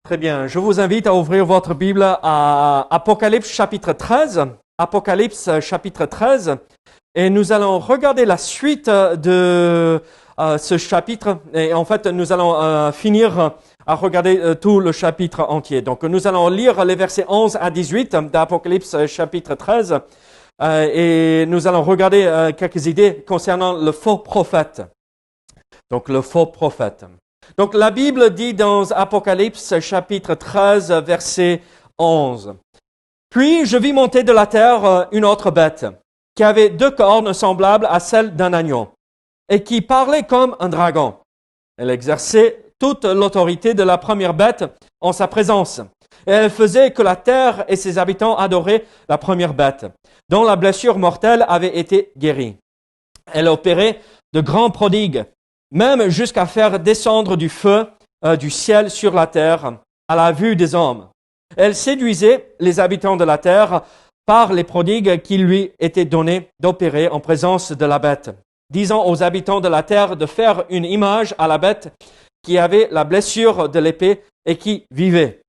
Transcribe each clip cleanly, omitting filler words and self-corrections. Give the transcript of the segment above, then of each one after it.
Très bien, je vous invite à ouvrir votre Bible à Apocalypse chapitre 13. Apocalypse chapitre 13. Et nous allons regarder la suite de ce chapitre. Et en fait, nous allons finir à regarder tout le chapitre entier. Donc, nous allons lire les versets 11 à 18 d'Apocalypse chapitre 13. Et nous allons regarder quelques idées concernant le faux prophète. Donc, le faux prophète. Donc, la Bible dit dans Apocalypse chapitre 13, verset 11. « Puis je vis monter de la terre une autre bête, qui avait 2 cornes semblables à celles d'un agneau, et qui parlait comme un dragon. Elle exerçait toute l'autorité de la première bête en sa présence, et elle faisait que la terre et ses habitants adoraient la première bête, dont la blessure mortelle avait été guérie. Elle opérait de grands prodigues, même jusqu'à faire descendre du feu du ciel sur la terre à la vue des hommes. Elle séduisait les habitants de la terre par les prodigues qui lui étaient donnés d'opérer en présence de la bête, disant aux habitants de la terre de faire une image à la bête qui avait la blessure de l'épée et qui vivait.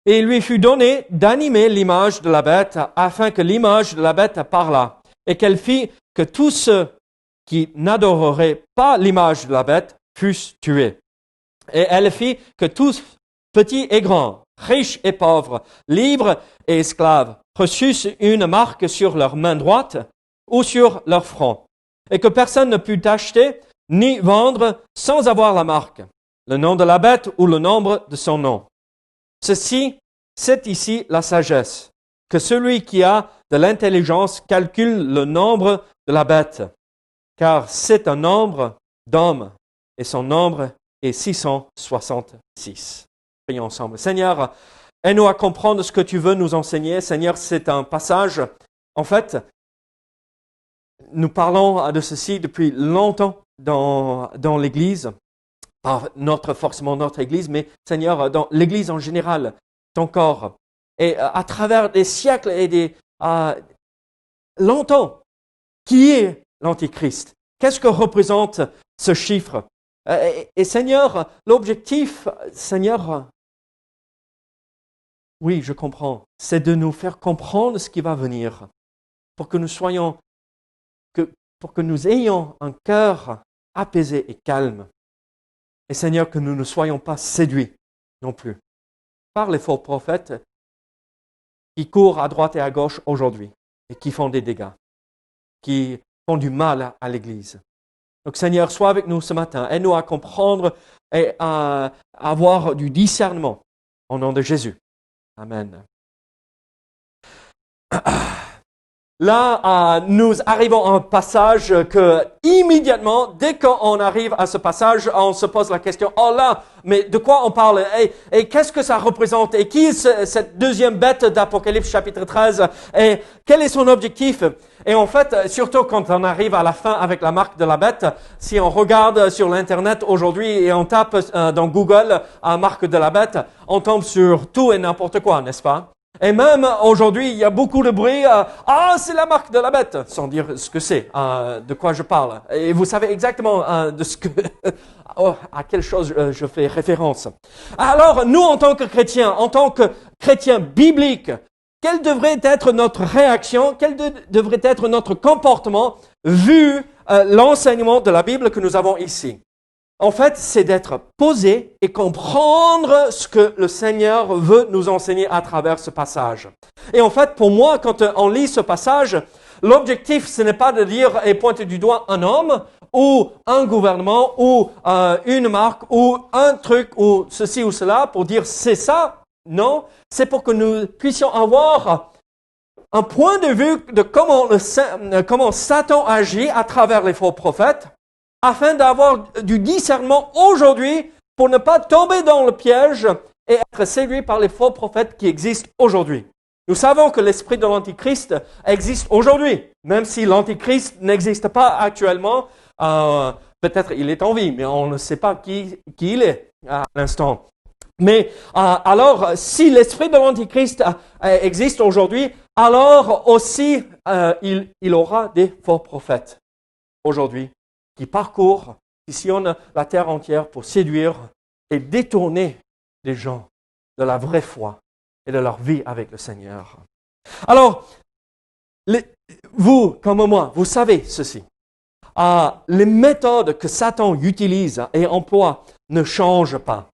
Et il lui fut donné d'animer l'image de la bête afin que l'image de la bête parlât et qu'elle fit que tous ceux qui n'adoreraient pas l'image de la bête fussent tués. Et elle fit que tous, petits et grands, riches et pauvres, libres et esclaves, reçussent une marque sur leur main droite ou sur leur front, et que personne ne put acheter ni vendre sans avoir la marque, le nom de la bête ou le nombre de son nom. C'est ici la sagesse, que celui qui a de l'intelligence calcule le nombre de la bête, car c'est un nombre d'hommes, et son nombre est 666. Prions ensemble. Seigneur, aide-nous à comprendre ce que tu veux nous enseigner. Seigneur, c'est un passage, en fait, nous parlons de ceci depuis longtemps dans l'Église, pas forcément notre Église, mais Seigneur, dans l'Église en général, ton corps. Et à travers des siècles et longtemps, qui est l'Antichrist? Qu'est-ce que représente ce chiffre? Et Seigneur, l'objectif, Seigneur, oui, je comprends, c'est de nous faire comprendre ce qui va venir, pour que nous ayons un cœur apaisé et calme. Et Seigneur, que nous ne soyons pas séduits non plus par les faux prophètes qui courent à droite et à gauche aujourd'hui et qui font des dégâts, qui font du mal à l'Église. Donc Seigneur, sois avec nous ce matin. Aide-nous à comprendre et à avoir du discernement au nom de Jésus. Amen. Là, nous arrivons à un passage que, immédiatement, dès qu'on arrive à ce passage, on se pose la question, oh là, mais de quoi on parle? Et qu'est-ce que ça représente? Et qui est cette deuxième bête d'Apocalypse chapitre 13? Et quel est son objectif? Et en fait, surtout quand on arrive à la fin avec la marque de la bête, si on regarde sur l'Internet aujourd'hui et on tape dans Google marque de la bête, on tombe sur tout et n'importe quoi, n'est-ce pas? Et même aujourd'hui, il y a beaucoup de bruit. C'est la marque de la bête, sans dire ce que c'est, de quoi je parle. Et vous savez exactement de ce que, à quelle chose je fais référence. Alors, nous, en tant que chrétiens bibliques, quelle devrait être notre réaction, quel devrait être notre comportement vu l'enseignement de la Bible que nous avons ici? En fait, c'est d'être posé et comprendre ce que le Seigneur veut nous enseigner à travers ce passage. Et en fait, pour moi, quand on lit ce passage, l'objectif, ce n'est pas de dire et pointer du doigt un homme ou un gouvernement ou une marque ou un truc ou ceci ou cela pour dire c'est ça. Non, c'est pour que nous puissions avoir un point de vue de comment Satan agit à travers les faux prophètes, afin d'avoir du discernement aujourd'hui pour ne pas tomber dans le piège et être séduit par les faux prophètes qui existent aujourd'hui. Nous savons que l'esprit de l'Antichrist existe aujourd'hui, même si l'Antichrist n'existe pas actuellement. Peut-être il est en vie, mais on ne sait pas qui il est à l'instant. Mais alors, si l'esprit de l'Antichrist existe aujourd'hui, alors aussi il aura des faux prophètes aujourd'hui, qui parcourent, qui sillonnent la terre entière pour séduire et détourner des gens de la vraie foi et de leur vie avec le Seigneur. Alors, vous, comme moi, vous savez ceci. Les méthodes que Satan utilise et emploie ne changent pas.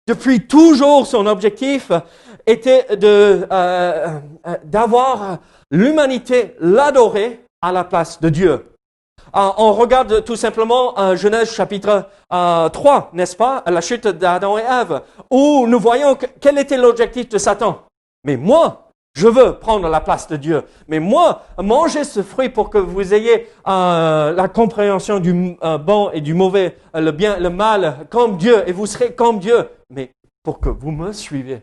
Depuis toujours, son objectif était d'avoir l'humanité l'adorer à la place de Dieu. On regarde tout simplement Genèse chapitre 3, n'est-ce pas, la chute d'Adam et Ève, où nous voyons quel était l'objectif de Satan. Mais moi, je veux prendre la place de Dieu. Mais moi, mangez ce fruit pour que vous ayez la compréhension du bon et du mauvais, le bien, le mal, comme Dieu, et vous serez comme Dieu. Mais pour que vous me suivez.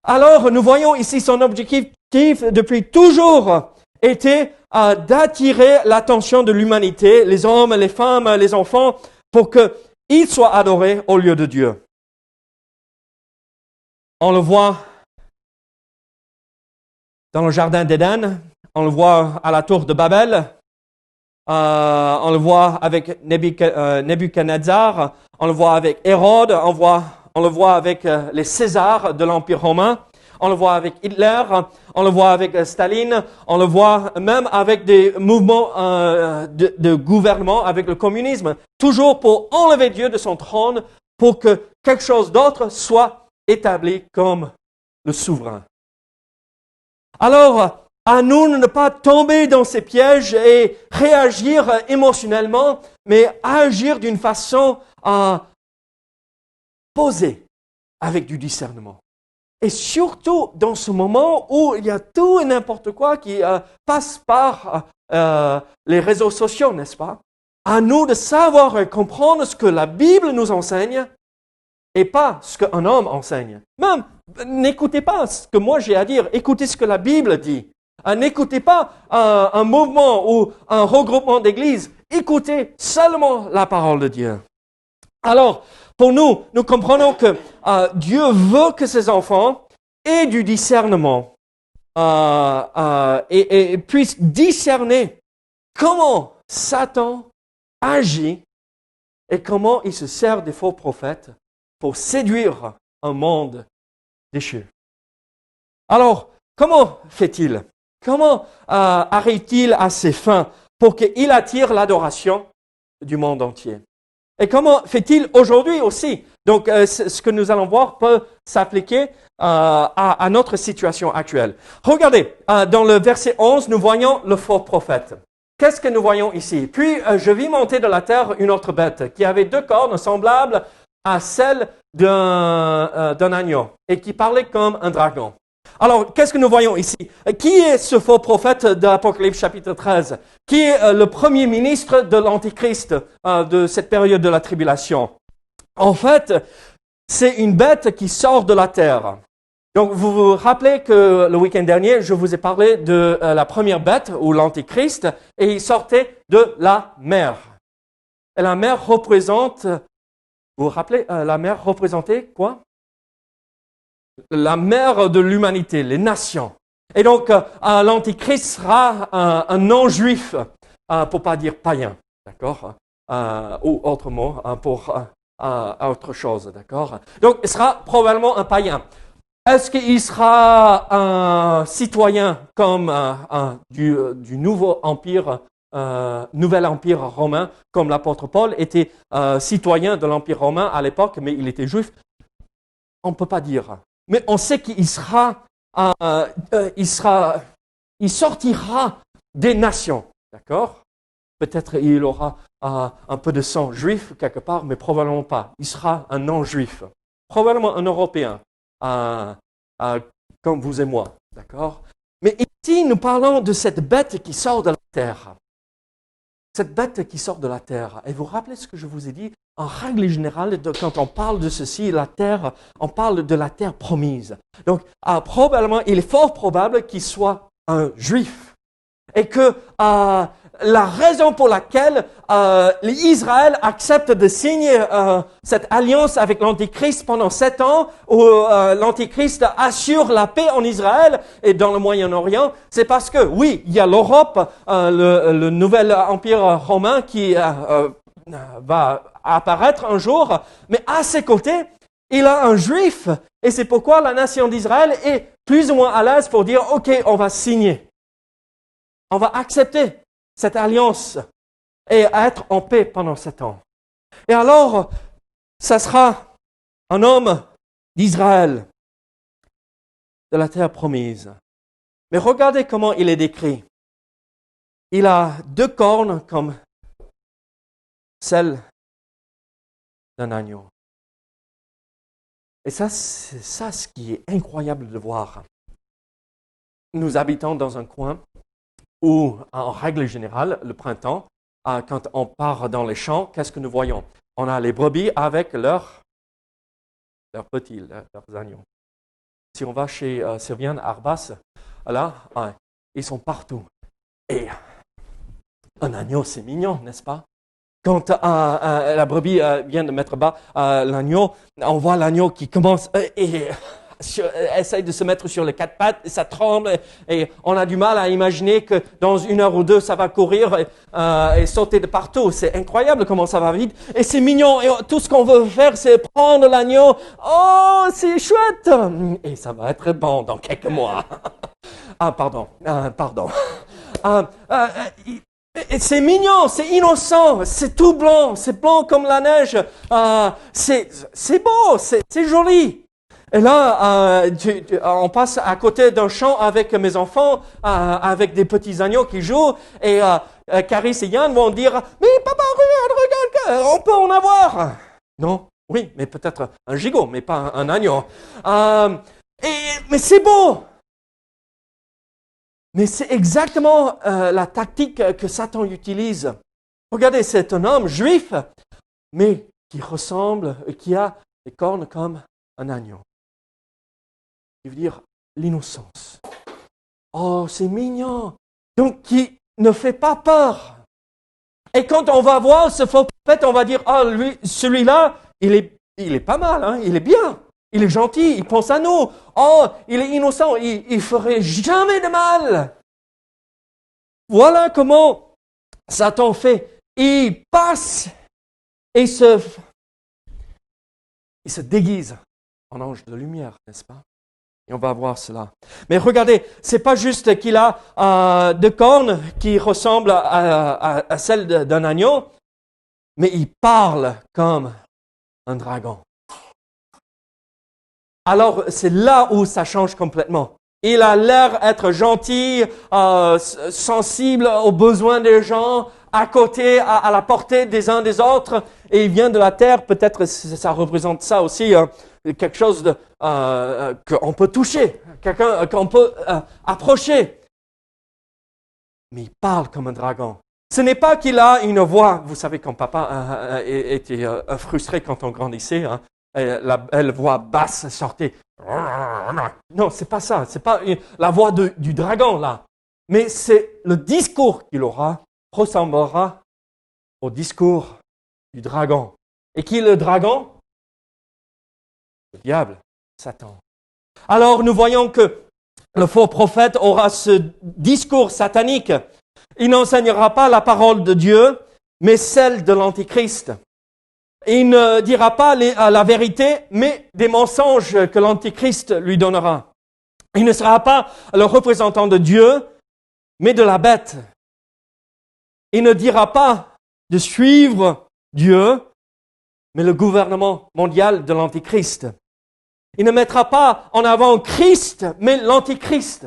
Alors, nous voyons ici son objectif depuis toujours était d'attirer l'attention de l'humanité, les hommes, les femmes, les enfants, pour qu'ils soient adorés au lieu de Dieu. On le voit dans le jardin d'Éden, on le voit à la tour de Babel, on le voit avec Nebuchadnezzar, on le voit avec Hérode, on le voit avec les Césars de l'Empire romain, on le voit avec Hitler, on le voit avec Staline, on le voit même avec des mouvements de gouvernement, avec le communisme, toujours pour enlever Dieu de son trône, pour que quelque chose d'autre soit établi comme le souverain. Alors, à nous de ne pas tomber dans ces pièges et réagir émotionnellement, mais agir d'une façon posée, avec du discernement. Et surtout dans ce moment où il y a tout et n'importe quoi qui passe par les réseaux sociaux, n'est-ce pas? À nous de savoir et comprendre ce que la Bible nous enseigne et pas ce qu'un homme enseigne. Même, n'écoutez pas ce que moi j'ai à dire, écoutez ce que la Bible dit. N'écoutez pas un mouvement ou un regroupement d'églises, écoutez seulement la parole de Dieu. Alors, pour nous comprenons que Dieu veut que ses enfants aient du discernement et puissent discerner comment Satan agit et comment il se sert des faux prophètes pour séduire un monde déchu. Alors, comment fait-il? Comment arrive-t-il à ses fins pour qu'il attire l'adoration du monde entier? Et comment fait-il aujourd'hui aussi? Donc, ce que nous allons voir peut s'appliquer à notre situation actuelle. Regardez, dans le verset 11, nous voyons le faux prophète. Qu'est-ce que nous voyons ici? Puis, je vis monter de la terre une autre bête qui avait 2 cornes semblables à celles d'un agneau et qui parlait comme un dragon. Alors, qu'est-ce que nous voyons ici? Qui est ce faux prophète d'Apocalypse chapitre 13? Qui est le premier ministre de l'Antichrist de cette période de la tribulation? En fait, c'est une bête qui sort de la terre. Donc, vous vous rappelez que le week-end dernier, je vous ai parlé de la première bête, ou l'Antichrist, et il sortait de la mer. Et la mer représente, vous vous rappelez, la mer représentait quoi? La mère de l'humanité, les nations. Et donc, l'Antichrist sera un non-juif, pour pas dire païen, d'accord? Ou autre mot pour autre chose, d'accord? Donc, il sera probablement un païen. Est-ce qu'il sera un citoyen comme du nouveau empire, nouvel empire romain, comme l'apôtre Paul était citoyen de l'empire romain à l'époque, mais il était juif? On ne peut pas dire. Mais on sait qu'il il sortira des nations, d'accord? Peut-être il aura un peu de sang juif quelque part, mais probablement pas. Il sera un non-juif, probablement un Européen, comme vous et moi, d'accord? Mais ici, nous parlons de cette bête qui sort de la terre. Cette bête qui sort de la terre. Et vous vous rappelez ce que je vous ai dit? En règle générale, quand on parle de ceci, la terre, on parle de la terre promise. Donc, probablement, il est fort probable qu'il soit un juif. Et que la raison pour laquelle Israël accepte de signer cette alliance avec l'Antichrist pendant 7 ans, où l'Antichrist assure la paix en Israël et dans le Moyen-Orient, c'est parce que, oui, il y a l'Europe, le nouvel empire romain qui va apparaître un jour, mais à ses côtés, il a un juif, et c'est pourquoi la nation d'Israël est plus ou moins à l'aise pour dire, OK, on va signer. On va accepter cette alliance et être en paix pendant 7 ans. Et alors, ça sera un homme d'Israël, de la terre promise. Mais regardez comment il est décrit. Il a 2 cornes comme celles d'un agneau. Et ça, c'est ça ce qui est incroyable de voir. Nous habitons dans un coin où, en règle générale, le printemps, quand on part dans les champs, qu'est-ce que nous voyons? On a les brebis avec leurs petits, leurs agneaux. Si on va chez Sylviane Arbas, là, ils sont partout. Et un agneau, c'est mignon, n'est-ce pas? Quand la brebis vient de mettre bas l'agneau, on voit l'agneau qui commence et essaye de se mettre sur les 4 pattes, et ça tremble, et on a du mal à imaginer que dans 1 heure ou 2, ça va courir et sauter de partout. C'est incroyable comment ça va vite, et c'est mignon, et tout ce qu'on veut faire, c'est prendre l'agneau. Oh, c'est chouette! Et ça va être bon dans quelques mois. Pardon. Et c'est mignon, c'est innocent, c'est tout blanc, c'est blanc comme la neige, c'est beau, c'est joli. Et là, on passe à côté d'un champ avec mes enfants, avec des petits agneaux qui jouent, et Caris et Yann vont dire, mais papa, regarde, on peut en avoir. Non, oui, mais peut-être un gigot, mais pas un agneau. Mais c'est beau. Mais c'est exactement la tactique que Satan utilise. Regardez, c'est un homme juif, mais qui ressemble, qui a des cornes comme un agneau. Il veut dire l'innocence. Oh, c'est mignon. Donc, qui ne fait pas peur. Et quand on va voir ce faux prophète, on va dire, lui, celui-là, il est pas mal, hein, il est bien. Il est gentil, il pense à nous. Oh, il est innocent, il ferait jamais de mal. Voilà comment Satan fait. Il passe et se déguise en ange de lumière, n'est-ce pas? Et on va voir cela. Mais regardez, c'est pas juste qu'il a 2 cornes qui ressemblent à celles d'un agneau, mais il parle comme un dragon. Alors, c'est là où ça change complètement. Il a l'air d'être gentil, sensible aux besoins des gens, à côté, à la portée des uns des autres, et il vient de la terre, peut-être ça représente ça aussi, quelque chose qu'on peut toucher, quelqu'un qu'on peut approcher. Mais il parle comme un dragon. Ce n'est pas qu'il a une voix, vous savez, quand papa était frustré quand on grandissait, hein, la voix basse sortait. Non, c'est pas ça. C'est pas la voix du dragon là. Mais c'est le discours qu'il aura ressemblera au discours du dragon. Et qui est le dragon? Le diable, Satan. Alors nous voyons que le faux prophète aura ce discours satanique. Il n'enseignera pas la parole de Dieu, mais celle de l'Antichrist. Il ne dira pas la vérité, mais des mensonges que l'Antichrist lui donnera. Il ne sera pas le représentant de Dieu, mais de la bête. Il ne dira pas de suivre Dieu, mais le gouvernement mondial de l'Antichrist. Il ne mettra pas en avant Christ, mais l'Antichrist.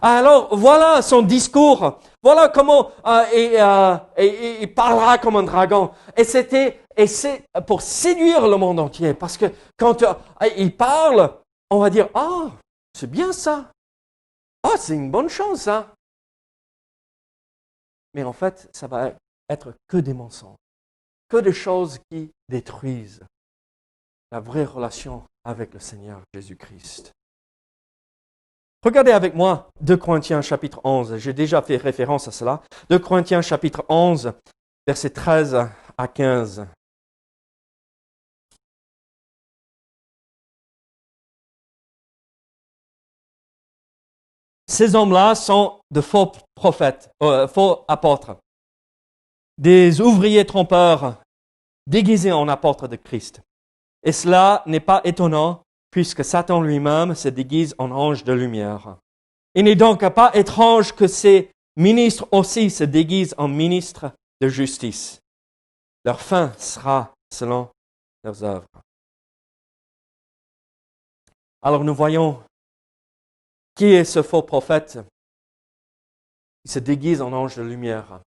Alors, voilà son discours. Voilà comment il parlera comme un dragon. Et c'est pour séduire le monde entier. Parce que quand il parle, on va dire, c'est bien ça. C'est une bonne chose, ça. Mais en fait, ça va être que des mensonges. Que des choses qui détruisent la vraie relation avec le Seigneur Jésus-Christ. Regardez avec moi 2 Corinthiens chapitre 11. J'ai déjà fait référence à cela. 2 Corinthiens chapitre 11, versets 13 à 15. Ces hommes-là sont de faux prophètes, faux apôtres, des ouvriers trompeurs déguisés en apôtres de Christ. Et cela n'est pas étonnant, puisque Satan lui-même se déguise en ange de lumière. Il n'est donc pas étrange que ses ministres aussi se déguisent en ministres de justice. Leur fin sera selon leurs œuvres. Alors nous voyons qui est ce faux prophète. Il se déguise en ange de lumière.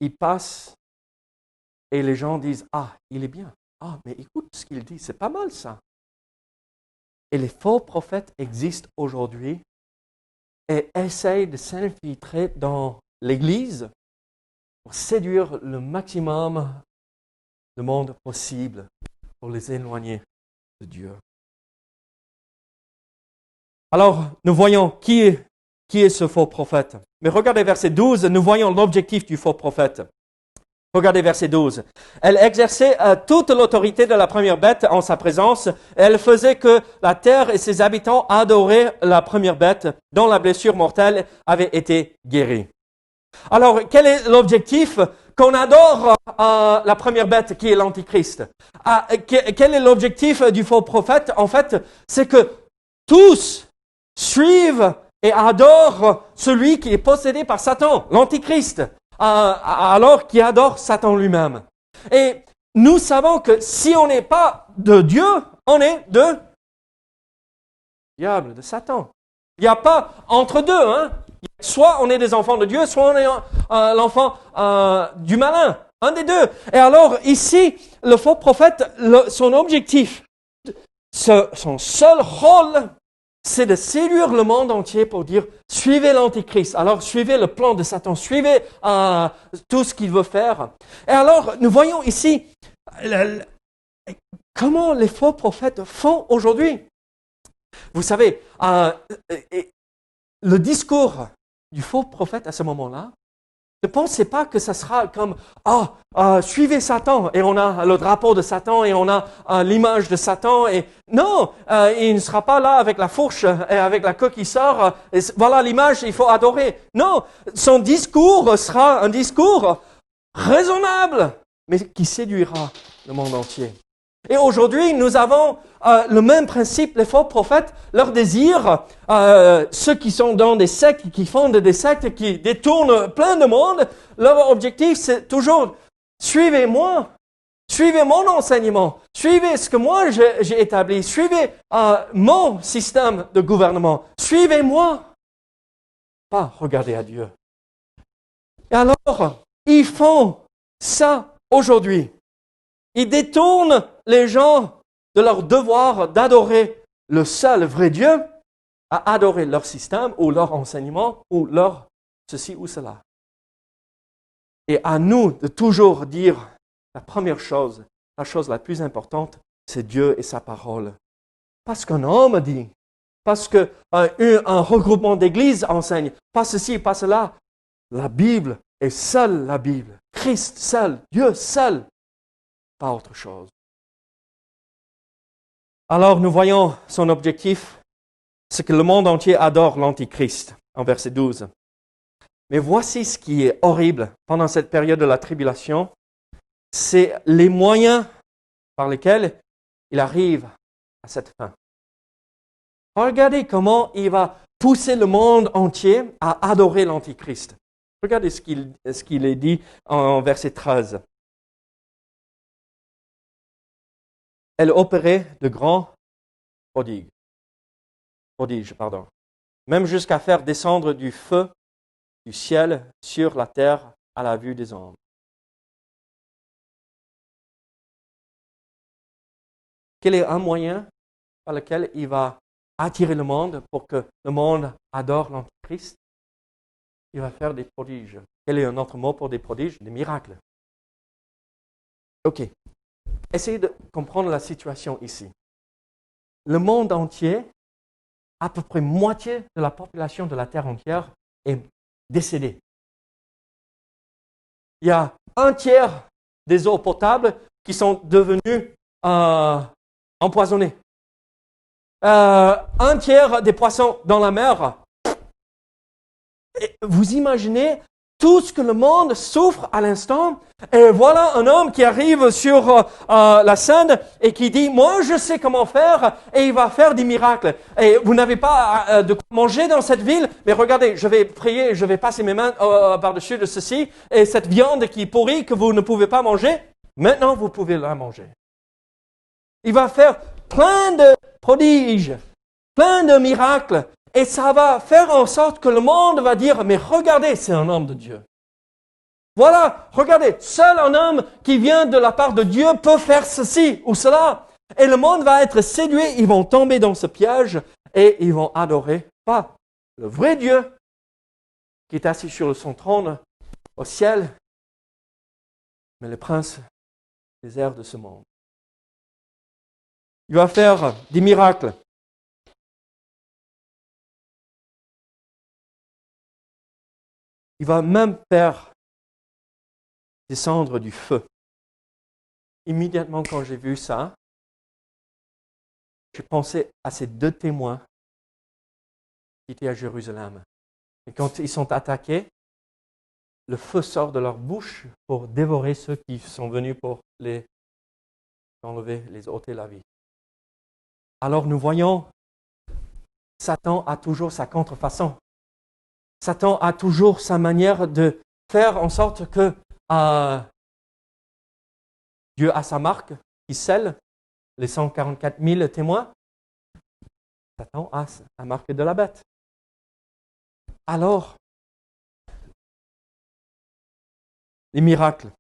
Il passe et les gens disent « Ah, il est bien. Ah, mais écoute ce qu'il dit, c'est pas mal ça. » Et les faux prophètes existent aujourd'hui et essayent de s'infiltrer dans l'Église pour séduire le maximum de monde possible, pour les éloigner de Dieu. Alors, nous voyons qui est ce faux prophète. Mais regardez verset 12, nous voyons l'objectif du faux prophète. Regardez verset 12. Elle exerçait toute l'autorité de la première bête en sa présence. Elle faisait que la terre et ses habitants adoraient la première bête dont la blessure mortelle avait été guérie. Alors, quel est l'objectif? Qu'on adore la première bête qui est l'Antichrist. Quel est l'objectif du faux prophète? En fait, c'est que tous suivent et adorent celui qui est possédé par Satan, l'Antichrist, alors qu'il adore Satan lui-même. Et nous savons que si on n'est pas de Dieu, on est de diable, de Satan. Il n'y a pas entre deux, hein. Soit on est des enfants de Dieu, soit on est l'enfant du malin. Un des deux. Et alors ici, le faux prophète, son objectif, son seul rôle, c'est de séduire le monde entier pour dire « Suivez l'Antichrist ». Alors suivez le plan de Satan, suivez tout ce qu'il veut faire. Et alors, nous voyons ici comment les faux prophètes font aujourd'hui. Vous savez, le discours du faux prophète à ce moment-là, ne pensez pas que ça sera comme suivez Satan et on a le drapeau de Satan et on a l'image de Satan. Et non, il ne sera pas là avec la fourche et avec la queue qui sort. Et voilà l'image, il faut adorer. Non, son discours sera un discours raisonnable, mais qui séduira le monde entier. Et aujourd'hui, nous avons le même principe, les faux prophètes, leur désir, ceux qui sont dans des sectes, qui fondent des sectes, qui détournent plein de monde, leur objectif c'est toujours « Suivez-moi, suivez mon enseignement, suivez ce que moi j'ai établi, suivez mon système de gouvernement, suivez-moi. » Pas regarder à Dieu. Et alors, ils font ça aujourd'hui. Ils détournent les gens de leur devoir d'adorer le seul vrai Dieu à adorer leur système ou leur enseignement ou leur ceci ou cela. Et à nous de toujours dire la première chose, la chose la plus importante, c'est Dieu et sa parole. Parce qu'un homme dit, parce qu'un regroupement d'églises enseigne, pas ceci, pas cela. La Bible est seule la Bible. Christ seul, Dieu seul. Pas autre chose. Alors nous voyons son objectif, c'est que le monde entier adore l'Antichrist, en verset 12. Mais voici ce qui est horrible pendant cette période de la tribulation, c'est les moyens par lesquels il arrive à cette fin. Regardez comment il va pousser le monde entier à adorer l'Antichrist. Regardez ce qu'il est dit en verset 13. Elle opérait de grands prodiges, même jusqu'à faire descendre du feu du ciel sur la terre à la vue des hommes. Quel est un moyen par lequel il va attirer le monde pour que le monde adore l'Antichrist? Il va faire des prodiges. Quel est un autre mot pour des prodiges? Des miracles. Ok. Essayez de comprendre la situation ici. Le monde entier, à peu près moitié de la population de la Terre entière est décédée. Il y a un tiers des eaux potables qui sont devenues empoisonnées. Un tiers des poissons dans la mer. Et vous imaginez tout ce que le monde souffre à l'instant. Et voilà un homme qui arrive sur la scène et qui dit, moi je sais comment faire, et il va faire des miracles. Et vous n'avez pas de quoi manger dans cette ville, mais regardez, je vais prier, je vais passer mes mains par-dessus de ceci, et cette viande qui est pourrie que vous ne pouvez pas manger, maintenant vous pouvez la manger. Il va faire plein de prodiges, plein de miracles, et ça va faire en sorte que le monde va dire, mais regardez, c'est un homme de Dieu. Voilà, regardez, seul un homme qui vient de la part de Dieu peut faire ceci ou cela. Et le monde va être séduit, ils vont tomber dans ce piège et ils vont adorer pas le vrai Dieu qui est assis sur son trône au ciel, mais le prince des airs de ce monde. Il va faire des miracles. Il va même faire descendre du feu. Immédiatement quand j'ai vu ça, j'ai pensé à ces deux témoins qui étaient à Jérusalem. Et quand ils sont attaqués, le feu sort de leur bouche pour dévorer ceux qui sont venus pour les enlever, les ôter la vie. Alors nous voyons, Satan a toujours sa contrefaçon. Satan a toujours sa manière de faire en sorte que Dieu a sa marque qui scelle les 144 000 témoins. Satan a la marque de la bête. Alors, les miracles,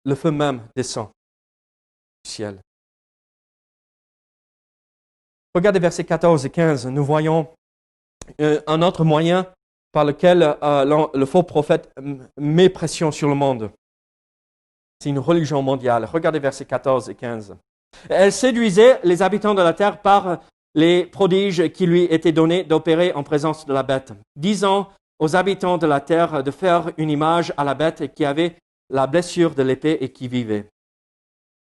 le feu même descend du ciel. Regardez versets 14 et 15, nous voyons un autre moyen par lequel le faux prophète met pression sur le monde. C'est une religion mondiale. Regardez versets 14 et 15. Elle séduisait les habitants de la terre par les prodiges qui lui étaient donnés d'opérer en présence de la bête, disant aux habitants de la terre de faire une image à la bête qui avait la blessure de l'épée et qui vivait.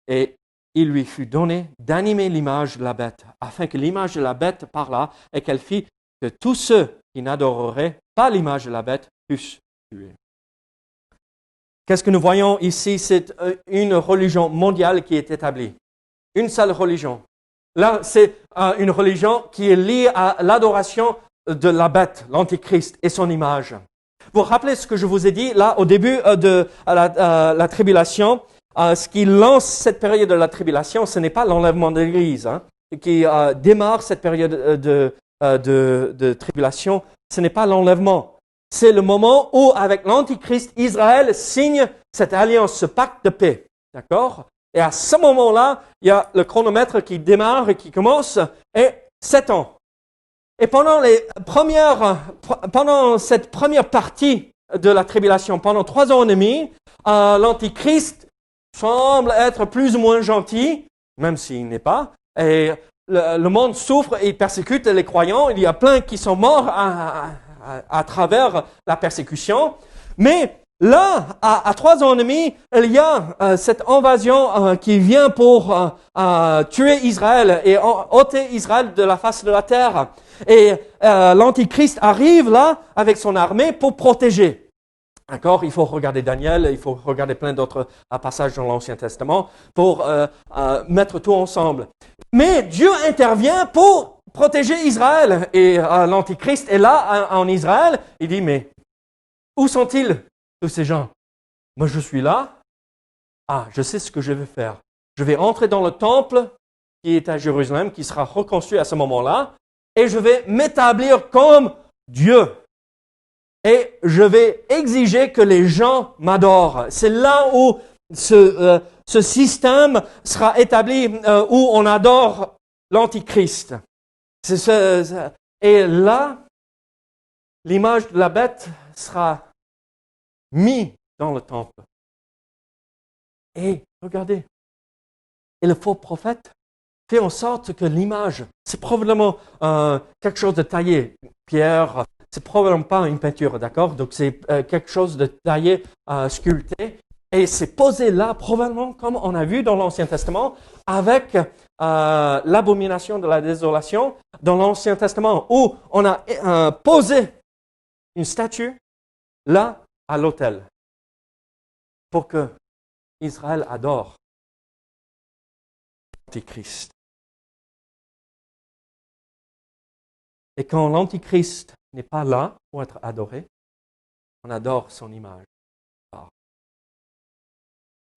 Et il lui fut donné d'animer l'image de la bête, afin que l'image de la bête parlât et qu'elle fit que tous ceux qui n'adoreraient pas l'image de la bête puissent tuer. Qu'est-ce que nous voyons ici? C'est une religion mondiale qui est établie. Une seule religion. Là, c'est une religion qui est liée à l'adoration de la bête, l'Antichrist et son image. Vous vous rappelez ce que je vous ai dit là au début de la tribulation? Ce qui lance cette période de la tribulation, ce n'est pas l'enlèvement de l'Église qui démarre cette période de tribulation. Ce n'est pas l'enlèvement. C'est le moment où, avec l'Antichrist, Israël signe cette alliance, ce pacte de paix. D'accord? Et à ce moment-là, il y a le chronomètre qui démarre et qui commence, et 7 ans. Et pendant cette première partie de la tribulation, pendant 3 ans et demi, l'Antichrist semble être plus ou moins gentil, même s'il n'est pas, et le monde souffre et persécute les croyants. Il y a plein qui sont morts à travers la persécution. Mais là, à 3 ans et demi, il y a cette invasion qui vient pour tuer Israël et ôter Israël de la face de la terre. Et l'Antichrist arrive là avec son armée pour protéger. D'accord? Il faut regarder Daniel, il faut regarder plein d'autres passages dans l'Ancien Testament pour mettre tout ensemble. Mais Dieu intervient pour protéger Israël. Et l'Antichrist est là en Israël. Il dit, mais où sont-ils, tous ces gens? Moi, je suis là. Je sais ce que je vais faire. Je vais entrer dans le temple qui est à Jérusalem, qui sera reconstruit à ce moment-là, et je vais m'établir comme Dieu. Et je vais exiger que les gens m'adorent. C'est là où ce système sera établi, où on adore l'Antichrist. Et là, l'image de la bête sera mise dans le temple. Et regardez, et le faux prophète fait en sorte que l'image, c'est probablement quelque chose de taillé, pierre, c'est probablement pas une peinture, d'accord? Donc c'est quelque chose de taillé, sculpté, et c'est posé là, probablement comme on a vu dans l'Ancien Testament, avec l'abomination de la désolation dans l'Ancien Testament, où on a posé une statue là à l'autel pour que Israël adore l'Antichrist. Et quand l'Antichrist n'est pas là pour être adoré, on adore son image.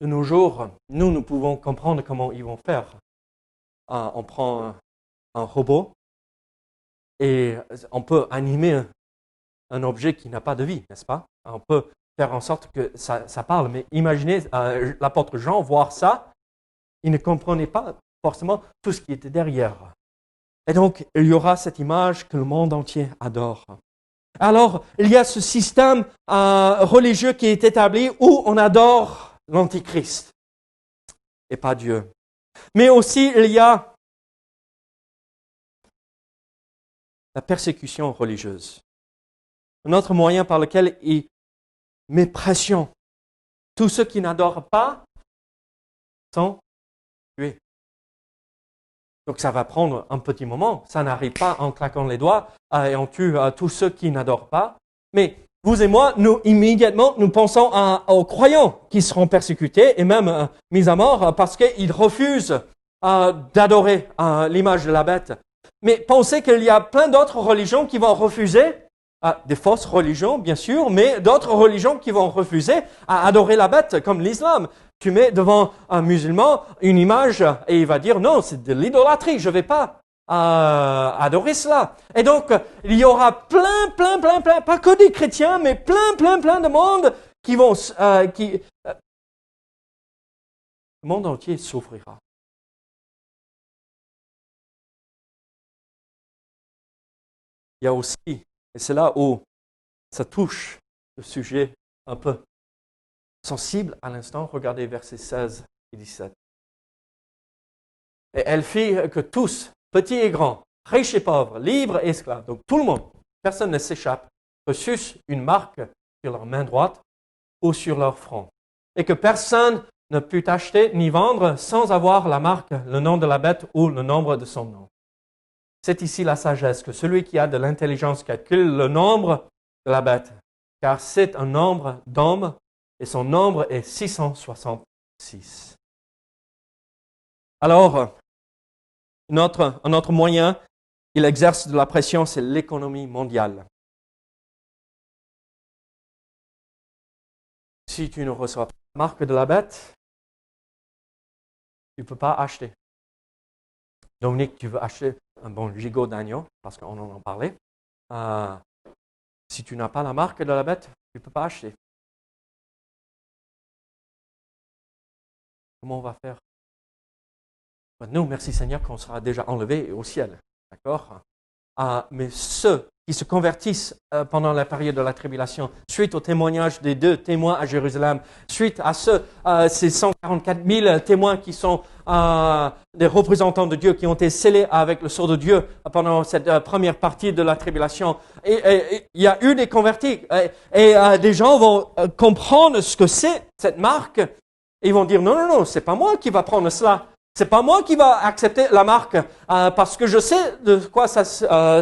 De nos jours, nous pouvons comprendre comment ils vont faire. On prend un robot et on peut animer un objet qui n'a pas de vie, n'est-ce pas? On peut faire en sorte que ça parle. Mais imaginez l'apôtre Jean voir ça, il ne comprenait pas forcément tout ce qui était derrière. Et donc, il y aura cette image que le monde entier adore. Alors, il y a ce système religieux qui est établi où on adore l'Antichrist et pas Dieu. Mais aussi, il y a la persécution religieuse. Un autre moyen par lequel il met pression. Tous ceux qui n'adorent pas sont tués. Donc ça va prendre un petit moment. Ça n'arrive pas en claquant les doigts et on tue tous ceux qui n'adorent pas. Mais vous et moi, nous immédiatement, nous pensons aux croyants qui seront persécutés et même mis à mort parce qu'ils refusent d'adorer l'image de la bête. Mais pensez qu'il y a plein d'autres religions qui vont refuser, des fausses religions bien sûr, mais d'autres religions qui vont refuser à adorer la bête, comme l'islam. Tu mets devant un musulman une image et il va dire non, c'est de l'idolâtrie, je ne vais pas adorer cela. Et donc, il y aura plein, pas que des chrétiens, mais plein de monde qui vont, le monde entier souffrira. Il y a aussi, et c'est là où ça touche le sujet un peu sensible à l'instant, regardez versets 16 et 17. Et elle fit que tous, petits et grands, riches et pauvres, libres et esclaves, donc tout le monde, personne ne s'échappe, reçussent une marque sur leur main droite ou sur leur front. Et que personne ne put acheter ni vendre sans avoir la marque, le nom de la bête ou le nombre de son nom. C'est ici la sagesse, que celui qui a de l'intelligence calcule le nombre de la bête, car c'est un nombre d'hommes et son nombre est 666. Alors, un autre moyen, il exerce de la pression, c'est l'économie mondiale. Si tu ne reçois pas la marque de la bête, tu ne peux pas acheter. Dominique, tu veux acheter un bon gigot d'agneau, parce qu'on en parlait. Si tu n'as pas la marque de la bête, tu ne peux pas acheter. Comment on va faire? Nous, merci Seigneur, qu'on sera déjà enlevés au ciel. D'accord? Mais ceux qui se convertissent pendant la période de la tribulation, suite au témoignage des 2 témoins à Jérusalem, suite à ces 144 000 témoins qui sont des représentants de Dieu, qui ont été scellés avec le sceau de Dieu pendant cette première partie de la tribulation. Et il y a eu des convertis. Et des gens vont comprendre ce que c'est, cette marque. Et ils vont dire, non, c'est pas moi qui va prendre cela. C'est pas moi qui va accepter la marque parce que je sais de quoi ça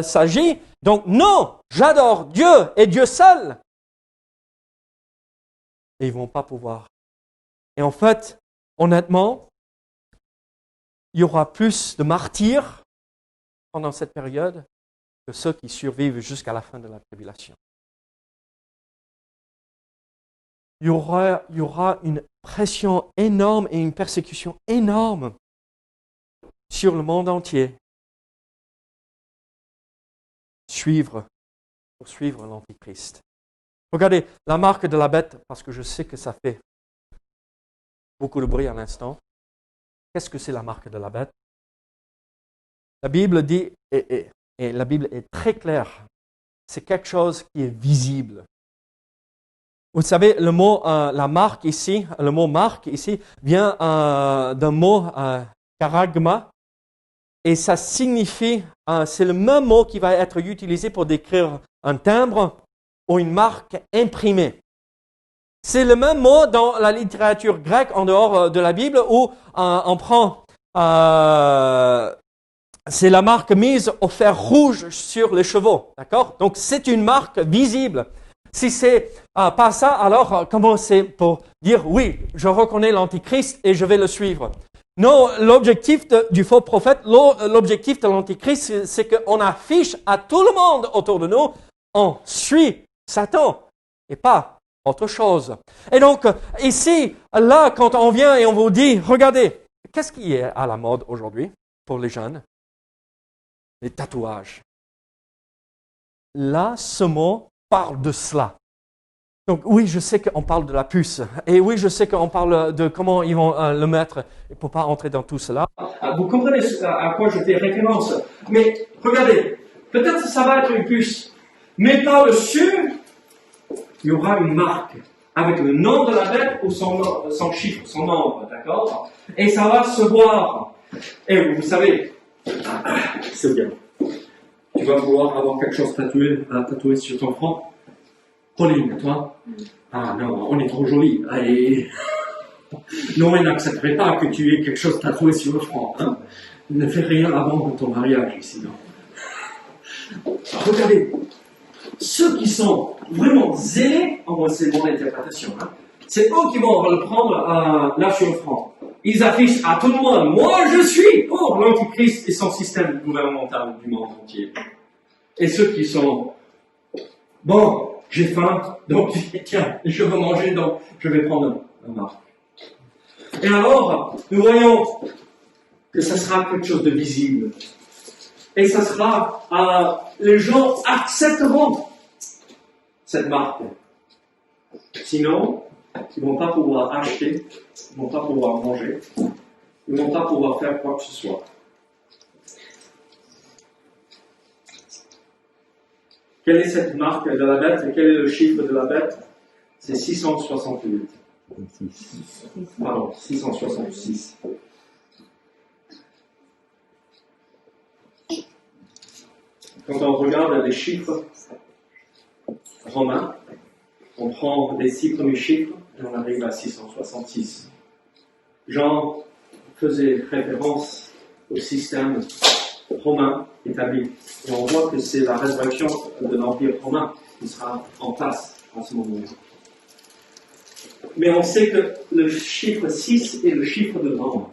s'agit. Donc non, j'adore Dieu et Dieu seul. Et ils vont pas pouvoir. Et en fait, honnêtement, il y aura plus de martyrs pendant cette période que ceux qui survivent jusqu'à la fin de la tribulation. Il y aura une pression énorme et une persécution énorme sur le monde entier pour suivre l'Antichrist. Regardez, la marque de la bête, parce que je sais que ça fait beaucoup de bruit à l'instant. Qu'est-ce que c'est la marque de la bête? La Bible dit, et la Bible est très claire, c'est quelque chose qui est visible. Vous savez, le mot la marque ici, le mot marque ici vient d'un mot charagma et ça signifie, c'est le même mot qui va être utilisé pour décrire un timbre ou une marque imprimée. C'est le même mot dans la littérature grecque en dehors de la Bible où on prend, c'est la marque mise au fer rouge sur les chevaux, d'accord? Donc c'est une marque visible. Si c'est pas ça, alors comment c'est pour dire oui, je reconnais l'Antichrist et je vais le suivre? Non, l'objectif du faux prophète, l'objectif de l'Antichrist, c'est qu'on affiche à tout le monde autour de nous, on suit Satan et pas autre chose. Et donc, ici, là, quand on vient et on vous dit, regardez, qu'est-ce qui est à la mode aujourd'hui pour les jeunes? Les tatouages. Là, ce mot parle de cela. Donc oui, je sais qu'on parle de la puce. Et oui, je sais qu'on parle de comment ils vont le mettre. Il ne faut pas entrer dans tout cela. Vous comprenez à quoi je fais référence. Mais regardez, peut-être que ça va être une puce. Mais par-dessus, il y aura une marque avec le nom de la bête ou son chiffre, son nombre, d'accord? Et ça va se voir. Et vous savez, c'est bien. Tu vas vouloir avoir quelque chose tatoué sur ton front? Pauline, toi? Ah non, on est trop jolis. Et... non, elle n'accepterait pas que tu aies quelque chose tatoué sur le front. Hein? Ne fais rien avant ton mariage, sinon. Regardez, ceux qui sont vraiment zélés, c'est mon interprétation, hein, c'est eux qui vont le prendre là sur le front. Ils affichent à tout le monde, moi je suis pour l'Antichrist et son système gouvernemental du monde entier. Et ceux qui sont, bon, j'ai faim, donc tiens, je veux manger, donc je vais prendre un marque. Et alors, nous voyons que ça sera quelque chose de visible. Et ça sera, les gens accepteront cette marque. Sinon, ils ne vont pas pouvoir acheter, ils ne vont pas pouvoir manger, ils ne vont pas pouvoir faire quoi que ce soit. Quelle est cette marque de la bête et quel est le chiffre de la bête? C'est 668. Pardon, 666. Quand on regarde les chiffres romains, on prend les 6 premiers chiffres et on arrive à 666. Jean faisait référence au système romain établi. Et on voit que c'est la résurrection de l'Empire romain qui sera en place en ce moment-là. Mais on sait que le chiffre 6 est le chiffre de l'homme,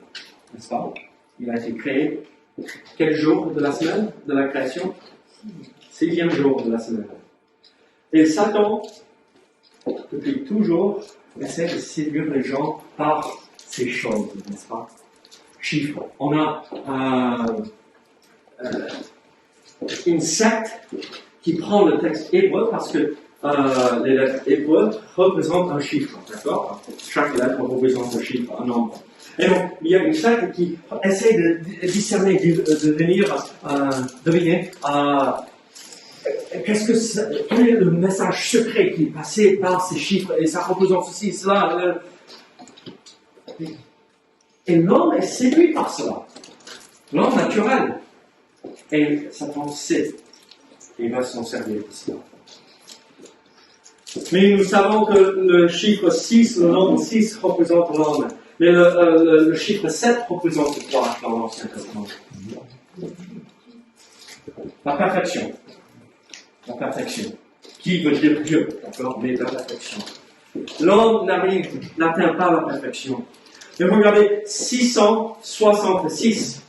n'est-ce pas? Il a été créé quel jour de la semaine de la création? 6e jour de la semaine. Et Satan, depuis toujours, essaie de séduire les gens par ces choses, n'est-ce pas? Chiffres. On a une secte qui prend le texte hébreu parce que les lettres hébreues représentent un chiffre, d'accord? Chaque lettre représente un chiffre, un nombre. Et donc, il y a une secte qui essaie de discerner, de venir deviner quel est le message secret qui est passé par ces chiffres, et ça représente ceci, cela. Et l'homme est séduit par cela. L'homme naturel. Et Satan sait qu'il va s'en servir de cela. Mais nous savons que le chiffre 6, le nombre 6 représente l'homme. Mais le chiffre 7 représente quoi dans l'Ancien Testament? La perfection. La perfection. Qui veut dire Dieu, d'accord? Mais la perfection. L'homme n'atteint pas la perfection. Et regardez, 666.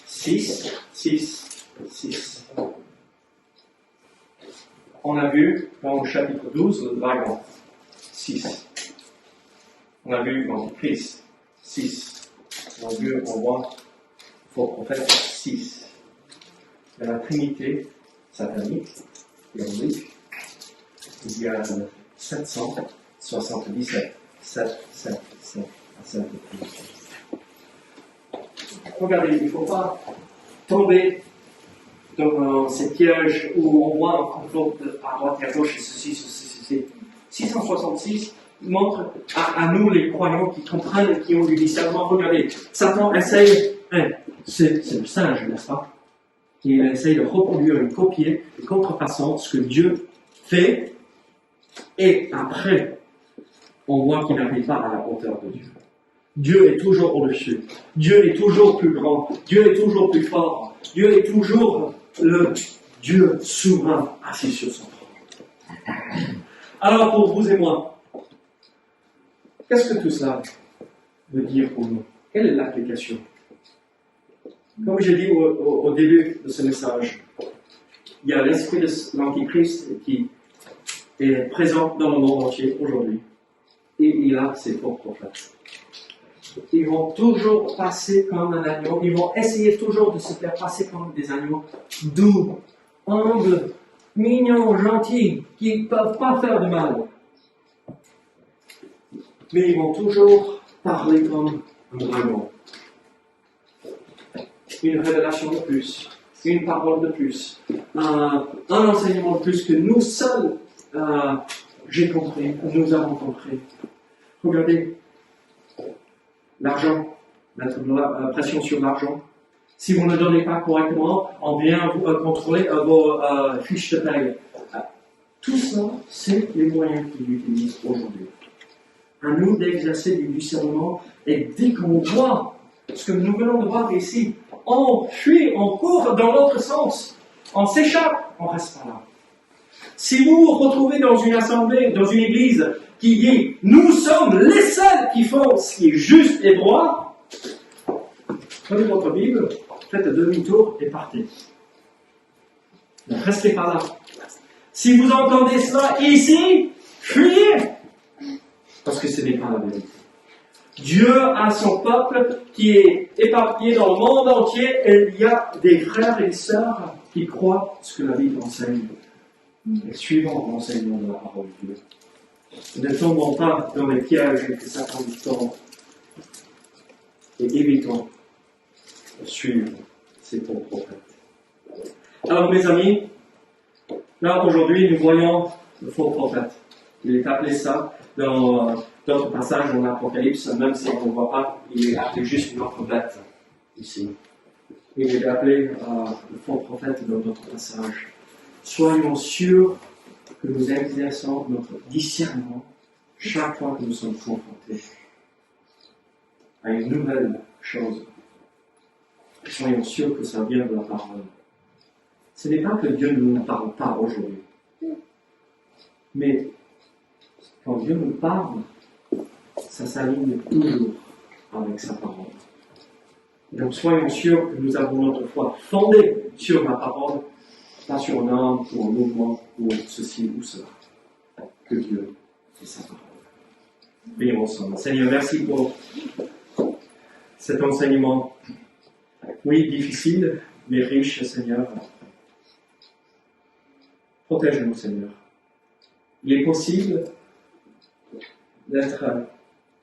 6, 6, 6. On a vu dans le chapitre 12 le dragon. 6. On a vu l'Antichrist. 6. On voit le faux prophète. 6. Il y a la Trinité satanique, diabolique. Il y a 777. 7, 7, 7, 7. Regardez, il ne faut pas tomber dans ces pièges où on voit un complot à droite et à gauche et ceci, ceci. 666 montre à nous, les croyants qui comprennent, qui ont du discernement. Regardez, Satan essaye, c'est le singe, n'est-ce pas? Il essaye de reproduire, de copier, de contrefaçon ce que Dieu fait, et après, on voit qu'il n'arrive pas à la hauteur de Dieu. Dieu est toujours au-dessus. Dieu est toujours plus grand. Dieu est toujours plus fort. Dieu est toujours le Dieu souverain assis sur son trône. Alors pour vous et moi, qu'est-ce que tout cela veut dire pour nous? Quelle est l'application? Comme j'ai dit au début de ce message, il y a l'esprit de l'Antichrist qui est présent dans le monde entier aujourd'hui. Et il a ses faux prophètes. Ils vont toujours passer comme un agneau. Ils vont essayer toujours de se faire passer comme des agneaux doux, humbles, mignons, gentils, qui ne peuvent pas faire de mal. Mais ils vont toujours parler comme un dragon. Une révélation de plus, une parole de plus, un enseignement de plus que nous seuls, j'ai compris, nous avons compris. Regardez, l'argent, mettre de la pression sur l'argent. Si vous ne donnez pas correctement, on vient vous contrôler vos fiches de paye. Tout ça, c'est les moyens qu'ils utilisent aujourd'hui. À nous d'exercer du discernement, et dès qu'on voit ce que nous venons de voir ici, on fuit, on court dans l'autre sens, on s'échappe, on reste pas là. Si vous vous retrouvez dans une assemblée, dans une église qui dit « Nous sommes les seuls qui font ce qui est juste et droit », prenez votre Bible, faites un demi-tour et partez. Ne restez pas là. Si vous entendez cela ici, fuyez, parce que ce n'est pas la vérité. Dieu a son peuple qui est éparpillé dans le monde entier et il y a des frères et sœurs qui croient ce que la Bible enseigne. Et suivant l'enseignement de la parole de Dieu. Ne tombons pas dans les pièges que Satan nous tend et évitons de suivre ces faux prophètes. Alors mes amis, là aujourd'hui nous voyons le faux prophète. Il est appelé ça dans d'autres passages dans l'Apocalypse, même si on ne voit pas, il est appelé juste une autre bête ici. Il est appelé le faux prophète dans d'autres passages. Soyons sûrs que nous exerçons notre discernement chaque fois que nous sommes confrontés à une nouvelle chose. Soyons sûrs que ça vient de la parole. Ce n'est pas que Dieu ne nous parle pas aujourd'hui, mais quand Dieu nous parle, ça s'aligne toujours avec sa parole. Donc soyons sûrs que nous avons notre foi fondée sur la parole, pas sur un homme, ou un mouvement, ou ceci ou cela. Que Dieu et sa parole. Prions ensemble. Seigneur, merci pour cet enseignement. Oui, difficile, mais riche, Seigneur. Protège-nous, Seigneur. Il est possible d'être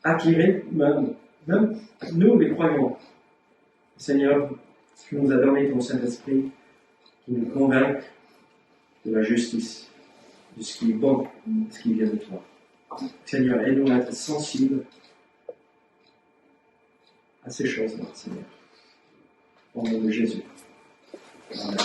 attirés, même nous les croyants. Seigneur, tu nous as donné ton Saint-Esprit qui nous convainc de la justice, de ce qui est bon, de ce qui vient de toi. Seigneur, aide-nous à être sensibles à ces choses-là, Seigneur. Au nom de Jésus. Amen.